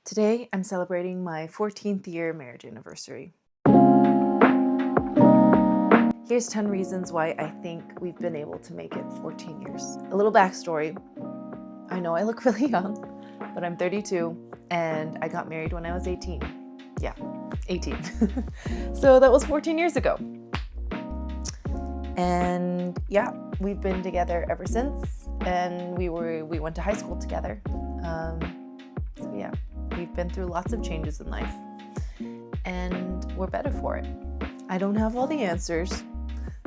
Today, I'm celebrating my 14th year marriage anniversary. Here's 10 reasons why I think we've been able to make it 14 years. A little backstory. I know I look really young, but I'm 32 and I got married when I was 18. Yeah, 18. So that was 14 years ago. And yeah, we've been together ever since, and we went to high school together. So yeah, we've been through lots of changes in life, and we're better for it. I don't have all the answers,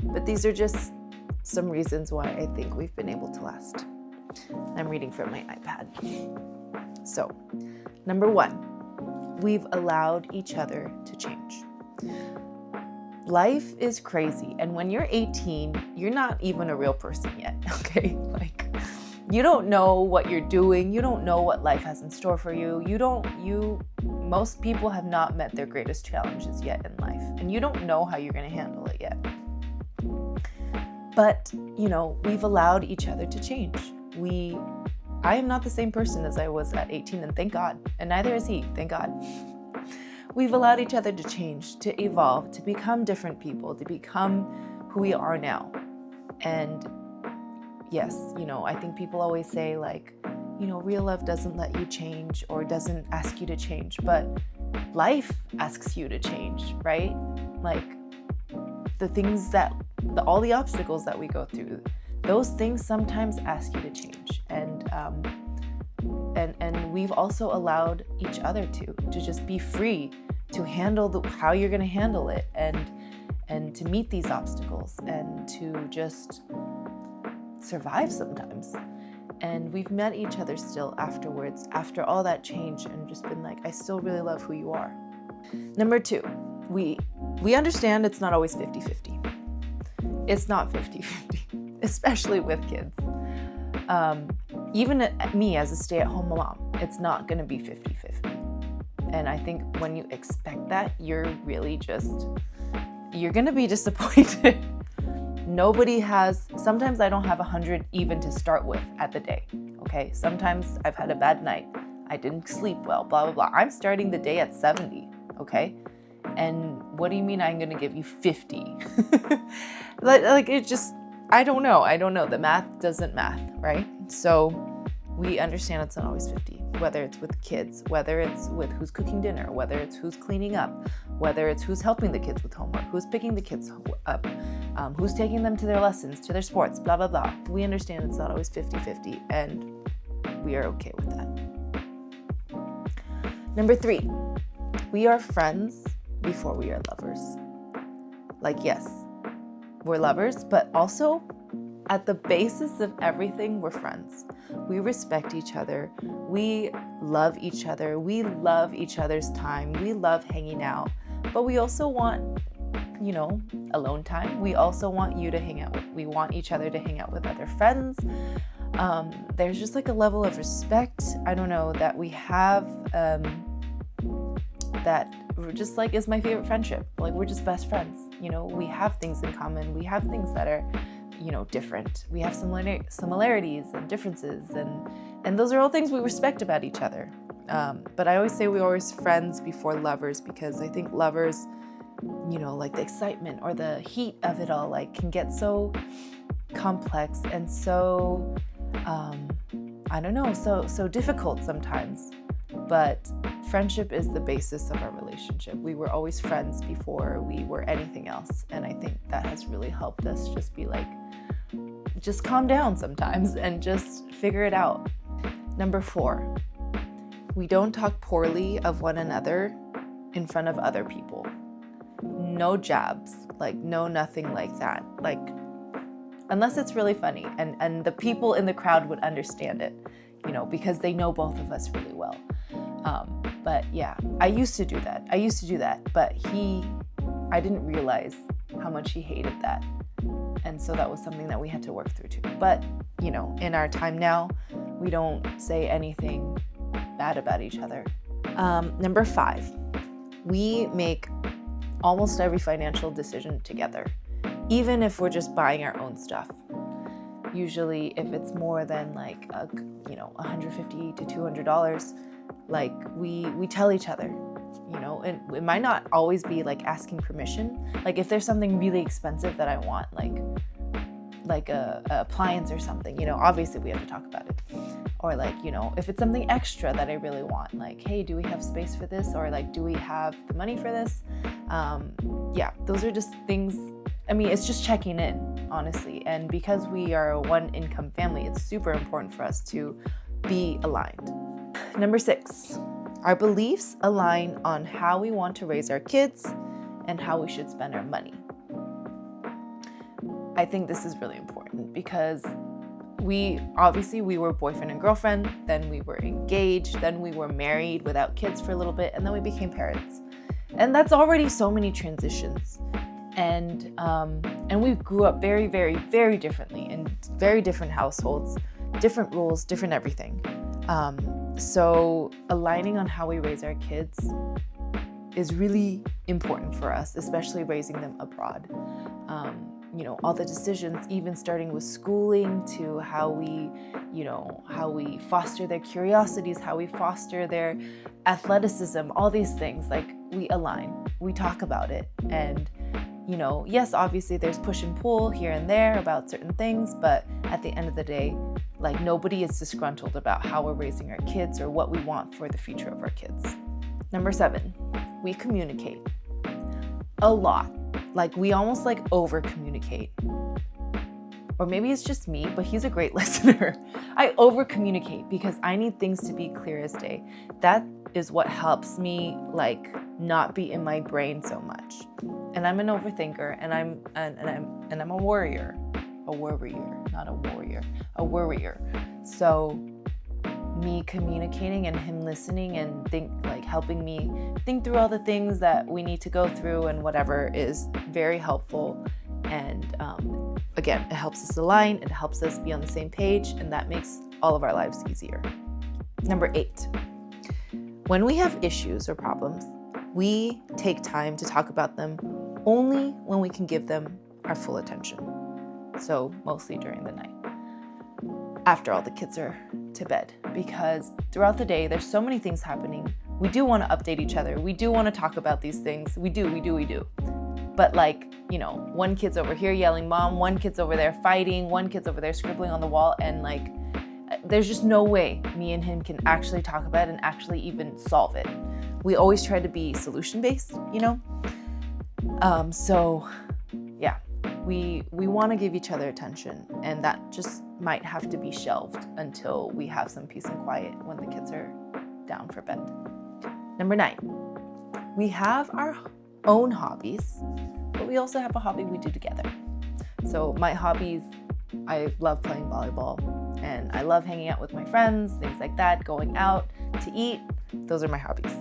but these are just some reasons why I think we've been able to last. I'm reading from my iPad. So, number 1, we've allowed each other to change. Life is crazy, and when you're 18, you're not even a real person yet, okay? You don't know what you're doing. You don't know what life has in store for you. Most people have not met their greatest challenges yet in life, and you don't know how you're going to handle it yet. But, we've allowed each other to change. I am not the same person as I was at 18, and thank God, and neither is he, thank God. We've allowed each other to change, to evolve, to become different people, to become who we are now. And yes, I think people always say real love doesn't let you change or doesn't ask you to change, but life asks you to change, right? All the obstacles that we go through, those things sometimes ask you to change. And we've also allowed each other to just be free to handle how you're going to handle it, and to meet these obstacles, and to just survive sometimes. And we've met each other still afterwards, after all that change, and just been like, I still really love who you are. Number 2, we understand it's not always 50-50. It's not 50-50, especially with kids. Even me as a stay-at-home mom, it's not going to be 50-50. And I think when you expect that, you're going to be disappointed. Sometimes I don't have 100 even to start with at the day, okay? Sometimes I've had a bad night. I didn't sleep well, blah, blah, blah. I'm starting the day at 70, okay? And what do you mean I'm going to give you 50? I don't know. The math doesn't math, right? So we understand it's not always 50, whether it's with kids, whether it's with who's cooking dinner, whether it's who's cleaning up, whether it's who's helping the kids with homework, who's picking the kids up, who's taking them to their lessons, to their sports, blah, blah, blah. We understand it's not always 50-50, and we are okay with that. Number 3, we are friends before we are lovers. Yes, we're lovers, but also at the basis of everything, we're friends. We respect each other. We love each other. We love each other's time. We love hanging out. But we also want, alone time. We also want you to hang out. We want each other to hang out with other friends. There's just a level of respect, I don't know, that we have, that just is my favorite friendship. We're just best friends. We have things in common. We have things that are different. We have similarities and differences, and those are all things we respect about each other. But I always say we're always friends before lovers, because I think lovers, the excitement or the heat of it all, can get so complex and so, so difficult sometimes. But friendship is the basis of our relationship. We were always friends before we were anything else. And I think that has really helped us just be just calm down sometimes and just figure it out. Number 4, we don't talk poorly of one another in front of other people. No jabs, no nothing like that. Unless it's really funny and the people in the crowd would understand it, because they know both of us really well. But yeah, I used to do that, but I didn't realize how much he hated that. And so that was something that we had to work through too. But, in our time now, we don't say anything bad about each other. Number 5, we make almost every financial decision together, even if we're just buying our own stuff. Usually if it's more than $150 to $200, Like we tell each other, and it might not always be like asking permission. Like if there's something really expensive that I want, like a appliance or something, obviously we have to talk about it. Or like, if it's something extra that I really want, like, hey, do we have space for this? Or like, do we have the money for this? Yeah, those are just things. I mean, it's just checking in, honestly. And because we are a one income family, it's super important for us to be aligned. Number 6, our beliefs align on how we want to raise our kids and how we should spend our money. I think this is really important because we were boyfriend and girlfriend, then we were engaged, then we were married without kids for a little bit, and then we became parents. And that's already so many transitions. And we grew up very, very, very differently in very different households, different rules, different everything. So aligning on how we raise our kids is really important for us, especially raising them abroad. All the decisions, even starting with schooling to how we foster their curiosities, how we foster their athleticism, all these things, like we align, we talk about it. And, yes, obviously there's push and pull here and there about certain things, but at the end of the day, like nobody is disgruntled about how we're raising our kids or what we want for the future of our kids. Number 7, we communicate a lot. Like we almost like over communicate. Or maybe it's just me, but he's a great listener. I over communicate because I need things to be clear as day. That is what helps me like not be in my brain so much. And I'm an overthinker, and I'm a worrier. A worrier, not a warrior. A worrier. So me communicating and him listening and helping me think through all the things that we need to go through and whatever is very helpful. And again, it helps us align, it helps us be on the same page, and that makes all of our lives easier. Number 8, when we have issues or problems, we take time to talk about them only when we can give them our full attention. So mostly during the night, after all the kids are to bed, because throughout the day, there's so many things happening. We do want to update each other. We do want to talk about these things. We do. But one kid's over here yelling mom, one kid's over there fighting, one kid's over there scribbling on the wall, and there's just no way me and him can actually talk about it and actually even solve it. We always try to be solution-based, So yeah, we want to give each other attention, and that just might have to be shelved until we have some peace and quiet when the kids are down for bed. Number 9, we have our own hobbies, but we also have a hobby we do together. So my hobbies, I love playing volleyball, and I love hanging out with my friends, things like that, going out to eat. Those are my hobbies.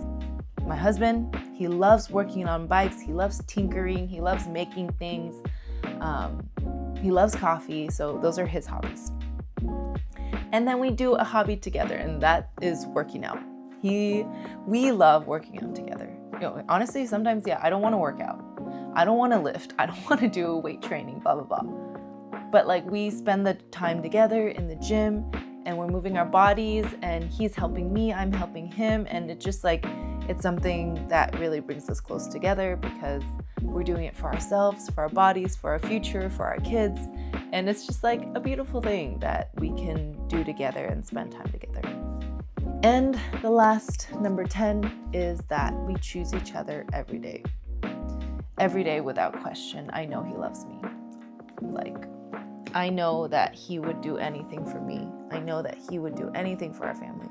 My husband, he loves working on bikes, he loves tinkering, he loves making things, he loves coffee, so those are his hobbies. And then we do a hobby together, and that is working out. We love working out together. Honestly, sometimes, I don't want to work out. I don't want to lift. I don't want to do weight training, blah, blah, blah. But we spend the time together in the gym, and we're moving our bodies, and he's helping me, I'm helping him. And it's just it's something that really brings us close together because we're doing it for ourselves, for our bodies, for our future, for our kids. And it's just a beautiful thing that we can do together and spend time together. And the last, number 10, is that we choose each other every day. Every day without question. I know he loves me. I know that he would do anything for me. I know that he would do anything for our family.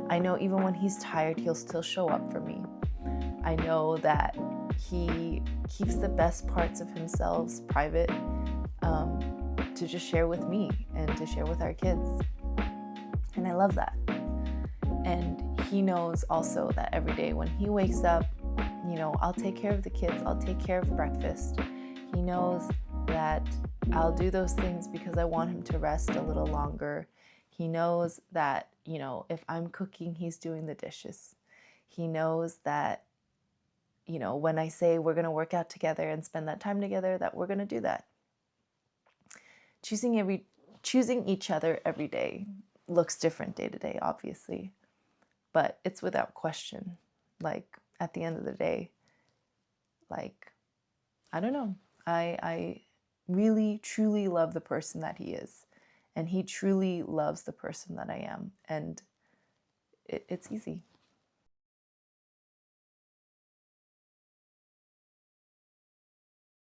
I know even when he's tired, he'll still show up for me. I know that he keeps the best parts of himself private to just share with me and to share with our kids. And I love that. And he knows also that every day when he wakes up, I'll take care of the kids, I'll take care of breakfast. He knows that I'll do those things because I want him to rest a little longer. He knows that, if I'm cooking, he's doing the dishes. He knows that, when I say we're going to work out together and spend that time together, that we're going to do that. Choosing each other every day looks different day to day, obviously. but it's without question. Like, at the end of the day, like, I don't know. I really, truly love the person that he is. And he truly loves the person that I am. And it's easy.